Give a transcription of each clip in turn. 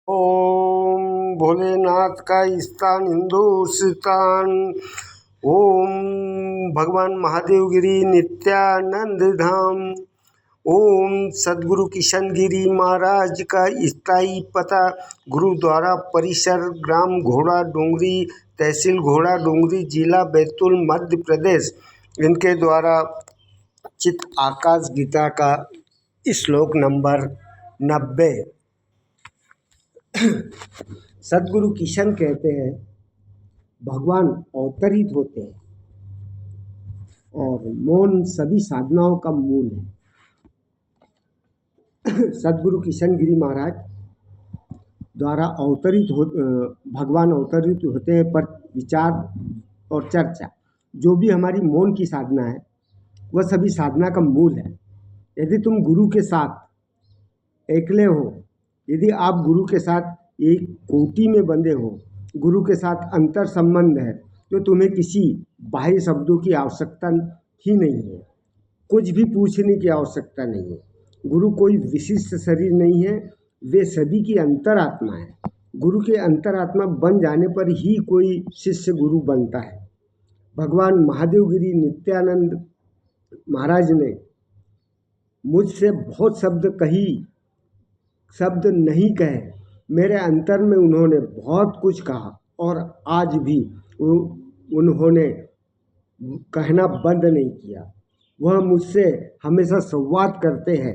ओम भोलेनाथ का स्थान हिंदुस्तान। ओम भगवान महादेव गिरी नित्यानंद धाम। ओम सदगुरु किशन गिरी महाराज का स्थायी पता गुरुद्वारा परिसर, ग्राम घोड़ा डोंगरी, तहसील घोड़ा डोंगरी, जिला बैतूल, मध्य प्रदेश। इनके द्वारा चित आकाश गीता का श्लोक नंबर 90। सदगुरु किशन कहते हैं भगवान अवतरित होते हैं और मौन सभी साधनाओं का मूल है। सदगुरु किशन गिरी महाराज द्वारा भगवान अवतरित होते हैं, पर विचार और चर्चा जो भी हमारी मौन की साधना है वह सभी साधना का मूल है। यदि तुम गुरु के साथ एकले हो, यदि आप गुरु के साथ एक कोटि में बंधे हो, गुरु के साथ अंतर संबंध है, तो तुम्हें किसी बाह्य शब्दों की आवश्यकता ही नहीं है, कुछ भी पूछने की आवश्यकता नहीं है। गुरु कोई विशिष्ट शरीर नहीं है, वे सभी की अंतरात्मा है। गुरु के अंतरात्मा बन जाने पर ही कोई शिष्य गुरु बनता है। भगवान महादेव गिरी नित्यानंद महाराज ने मुझसे बहुत शब्द नहीं कहे, मेरे अंतर में उन्होंने बहुत कुछ कहा और आज भी उन्होंने कहना बंद नहीं किया। वह मुझसे हमेशा संवाद करते हैं,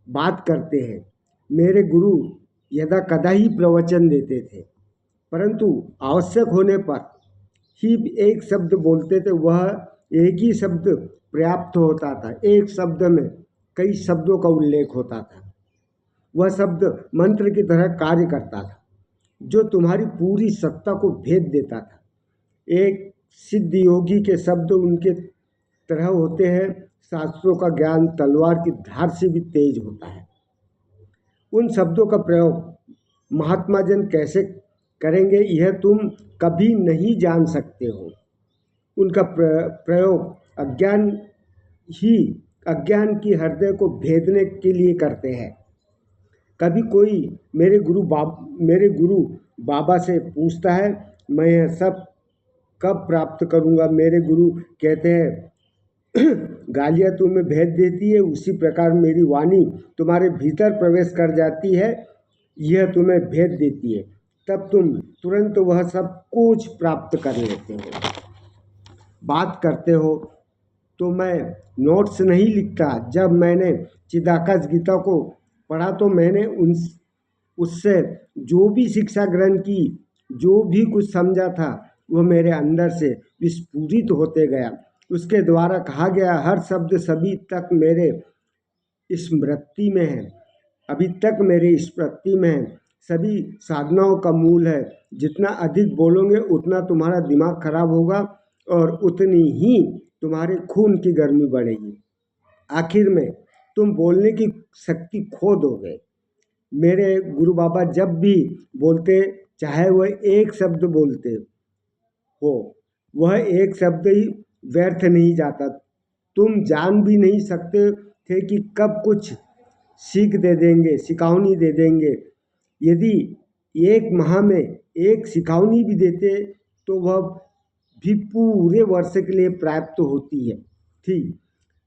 बात करते हैं। मेरे गुरु यदा कदा ही प्रवचन देते थे, परंतु आवश्यक होने पर ही एक शब्द बोलते थे। वह एक ही शब्द पर्याप्त होता था, एक शब्द में कई शब्दों का उल्लेख होता था। वह शब्द मंत्र की तरह कार्य करता था, जो तुम्हारी पूरी सत्ता को भेद देता था। एक सिद्ध योगी के शब्द उनके तरह होते हैं। शास्त्रों का ज्ञान तलवार की धार से भी तेज होता है। उन शब्दों का प्रयोग महात्मा जन कैसे करेंगे, यह तुम कभी नहीं जान सकते हो। उनका प्रयोग अज्ञान की हृदय को भेदने के लिए करते हैं। कभी कोई मेरे गुरु बाबा से पूछता है, मैं यह सब कब प्राप्त करूँगा? मेरे गुरु कहते हैं गालियाँ तुम्हें भेद देती है, उसी प्रकार मेरी वाणी तुम्हारे भीतर प्रवेश कर जाती है, यह तुम्हें भेद देती है। तब तुम तुरंत वह सब कुछ प्राप्त कर लेते हो। बात करते हो तो मैं नोट्स नहीं लिखता। जब मैंने चिदाकाश गीता को पढ़ा तो मैंने उससे जो भी शिक्षा ग्रहण की, जो भी कुछ समझा था, वह मेरे अंदर से विस्फुरित होते गया। उसके द्वारा कहा गया हर शब्द सभी तक मेरे स्मृति में है, अभी तक मेरे स्मृति में है। सभी साधनाओं का मूल है। जितना अधिक बोलोगे उतना तुम्हारा दिमाग खराब होगा और उतनी ही तुम्हारे खून की गर्मी बढ़ेगी। आखिर में तुम बोलने की शक्ति खो दोगे। मेरे गुरु बाबा जब भी बोलते, चाहे वह एक शब्द बोलते हो, वह एक शब्द ही व्यर्थ नहीं जाता। तुम जान भी नहीं सकते थे कि कब कुछ सीख दे देंगे, सिखावनी दे देंगे। यदि एक माह में एक सिखावनी भी देते तो वह भी पूरे वर्ष के लिए प्राप्त होती है। ठीक,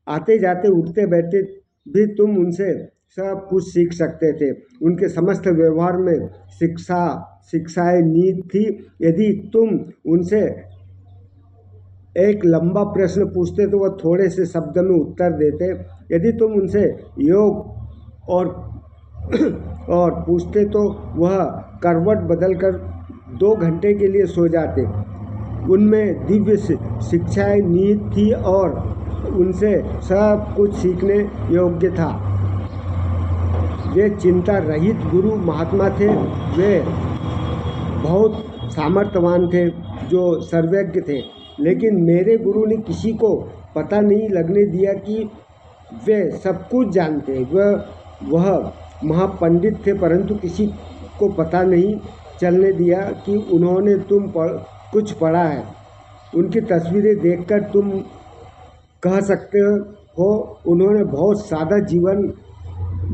आते जाते उठते बैठते भी तुम उनसे सब कुछ सीख सकते थे। उनके समस्त व्यवहार में शिक्षाएं नीत थी। यदि तुम उनसे एक लंबा प्रश्न पूछते तो वह थोड़े से शब्द में उत्तर देते। यदि तुम उनसे योग और पूछते तो वह करवट बदलकर 2 घंटे के लिए सो जाते। उनमें दिव्य शिक्षाएं नीत थी और उनसे सब कुछ सीखने योग्य था। वे चिंता रहित गुरु महात्मा थे। वे बहुत सामर्थ्यवान थे, जो सर्वज्ञ थे। लेकिन मेरे गुरु ने किसी को पता नहीं लगने दिया कि वे सब कुछ जानते हैं। वह महापंडित थे, परंतु किसी को पता नहीं चलने दिया कि उन्होंने कुछ पढ़ा है। उनकी तस्वीरें देखकर तुम कह सकते हो उन्होंने बहुत सादा जीवन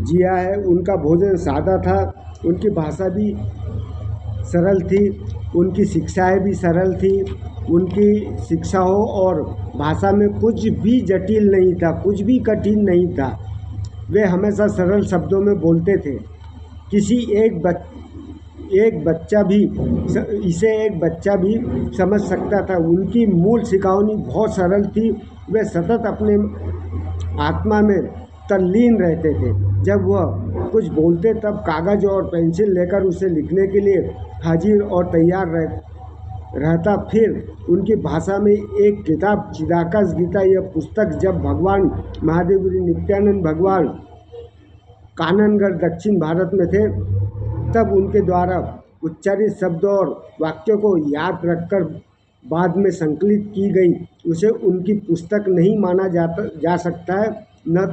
जिया है। उनका भोजन सादा था, उनकी भाषा भी सरल थी, उनकी शिक्षाएँ भी सरल थी। उनकी शिक्षा हो और भाषा में कुछ भी जटिल नहीं था, कुछ भी कठिन नहीं था। वे हमेशा सरल शब्दों में बोलते थे। किसी एक बच्चा भी एक बच्चा भी समझ सकता था। उनकी मूल सिखावनी बहुत सरल थी। वे सतत अपने आत्मा में तल्लीन रहते थे। जब वह कुछ बोलते तब कागज़ और पेंसिल लेकर उसे लिखने के लिए हाजिर और तैयार रहता। फिर उनकी भाषा में एक किताब चिदाकाश गीता, यह पुस्तक जब भगवान महादेवगिरी नित्यानंद भगवान काननगढ़ दक्षिण भारत में थे, तब उनके द्वारा उच्चारित शब्दों और वाक्यों को याद रखकर बाद में संकलित की गई, उसे उनकी पुस्तक नहीं माना जा सकता है। न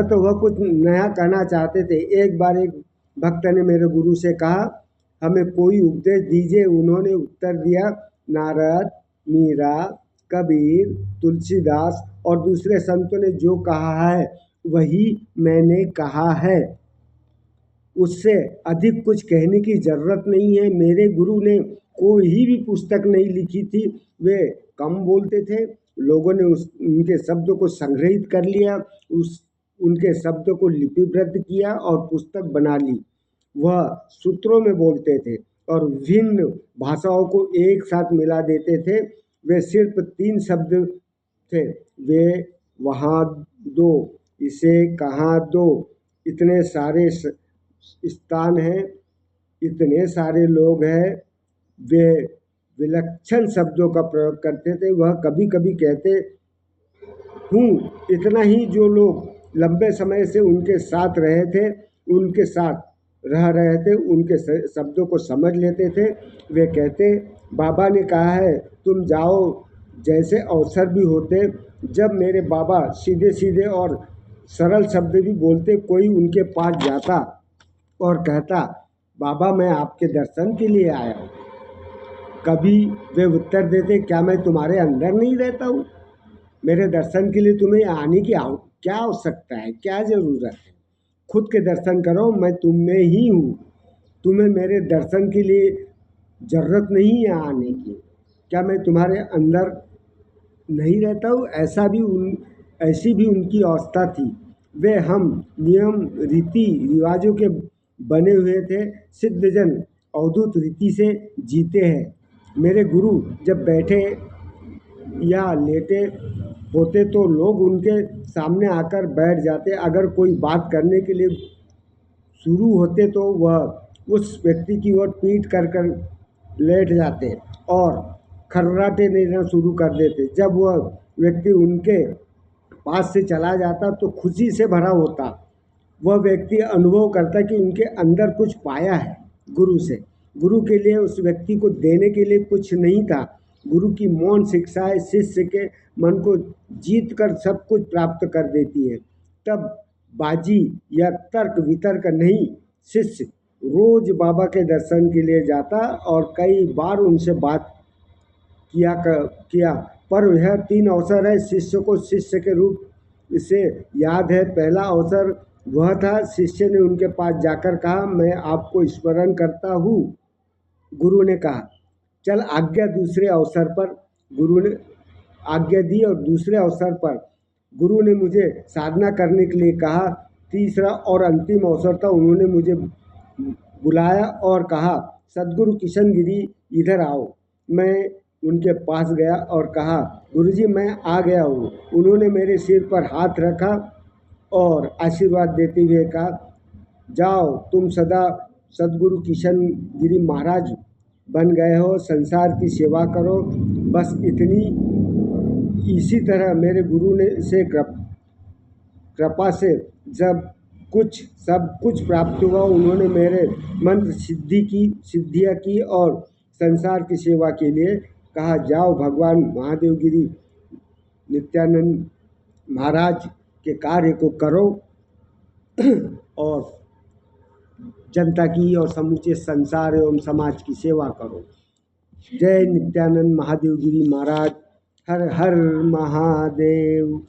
तो वह कुछ नया कहना चाहते थे। एक बार एक भक्त ने मेरे गुरु से कहा, हमें कोई उपदेश दीजिए। उन्होंने उत्तर दिया, नारद, मीरा, कबीर, तुलसीदास और दूसरे संतों ने जो कहा है वही मैंने कहा है, उससे अधिक कुछ कहने की ज़रूरत नहीं है। मेरे गुरु ने कोई भी पुस्तक नहीं लिखी थी। वे कम बोलते थे। लोगों ने उनके शब्दों को संग्रहित कर लिया, उनके शब्दों को लिपिबद्ध किया और पुस्तक बना ली। वह सूत्रों में बोलते थे और विभिन्न भाषाओं को एक साथ मिला देते थे। वे सिर्फ 3 शब्द थे, वे वहाँ दो, इसे कहाँ दो। इतने सारे स्थान हैं, इतने सारे लोग हैं। वे विलक्षण शब्दों का प्रयोग करते थे। वह कभी कभी कहते हूँ, इतना ही जो लोग लंबे समय से उनके साथ रहे थे, उनके साथ रह रहे थे, उनके शब्दों को समझ लेते थे। वे कहते, बाबा ने कहा है तुम जाओ। जैसे अवसर भी होते जब मेरे बाबा सीधे सीधे और सरल शब्द भी बोलते। कोई उनके पास जाता और कहता, बाबा मैं आपके दर्शन के लिए आया हूँ। कभी वे उत्तर देते, क्या मैं तुम्हारे अंदर नहीं रहता हूँ? मेरे दर्शन के लिए तुम्हें आने की क्या आवश्यकता है, क्या ज़रूरत है? खुद के दर्शन करो, मैं तुम में ही हूँ। तुम्हें मेरे दर्शन के लिए ज़रूरत नहीं है आने की। क्या मैं तुम्हारे अंदर नहीं रहता हूँ? ऐसी भी उनकी अवस्था थी। वे हम नियम रीति रिवाजों के बने हुए थे। सिद्धजन अवधूत रीति से जीते हैं। मेरे गुरु जब बैठे या लेटे होते तो लोग उनके सामने आकर बैठ जाते। अगर कोई बात करने के लिए शुरू होते तो वह उस व्यक्ति की ओर पीठ कर लेट जाते और खर्राटे देना शुरू कर देते। जब वह व्यक्ति उनके पास से चला जाता तो खुशी से भरा होता। वह व्यक्ति अनुभव करता कि उनके अंदर कुछ पाया है गुरु से। गुरु के लिए उस व्यक्ति को देने के लिए कुछ नहीं था। गुरु की मौन शिक्षाएं शिष्य के मन को जीत कर सब कुछ प्राप्त कर देती है। तब बाजी या तर्क वितर्क नहीं, शिष्य रोज बाबा के दर्शन के लिए जाता और कई बार उनसे बात किया। पर यह 3 अवसर है शिष्य को शिष्य के रूप से याद है। पहला अवसर वह था, शिष्य ने उनके पास जाकर कहा, मैं आपको स्मरण करता हूँ। गुरु ने कहा, चल आज्ञा। दूसरे अवसर पर गुरु ने आज्ञा दी और दूसरे अवसर पर गुरु ने मुझे साधना करने के लिए कहा। तीसरा और अंतिम अवसर था, उन्होंने मुझे बुलाया और कहा, सद्गुरु किशन गिरी इधर आओ। मैं उनके पास गया और कहा, गुरुजी मैं आ गया हूँ। उन्होंने मेरे सिर पर हाथ रखा और आशीर्वाद देते हुए कहा, जाओ तुम सदा सद्गुरु किशन गिरी महाराज बन गए हो, संसार की सेवा करो। बस इसी तरह मेरे गुरु ने से कृपा से सब कुछ प्राप्त हुआ। उन्होंने मेरे मंत्र सिद्धियाँ की और संसार की सेवा के लिए कहा, जाओ भगवान महादेवगिरी नित्यानंद महाराज के कार्य को करो और जनता की और समूचे संसार एवं समाज की सेवा करो। जय नित्यानंद महादेवगिरी महाराज। हर हर महादेव।